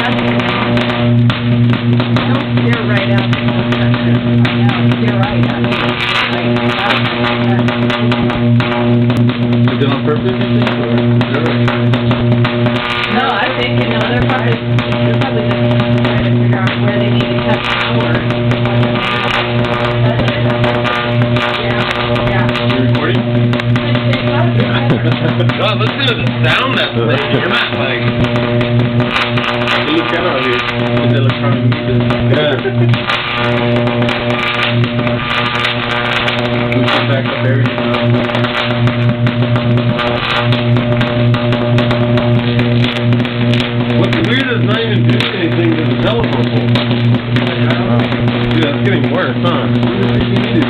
You're right out. You're right. Is it on purpose, you think, or is it right? No, I think, they're probably just trying to figure out where they need to cut power. Yeah. You recording? God, listen to the sound that's playing. You're not like... Look out here. It's electronic music. Yeah. We get back up everything. What's weird is not even doing anything to the telephone pole. Dude, that's getting worse, huh?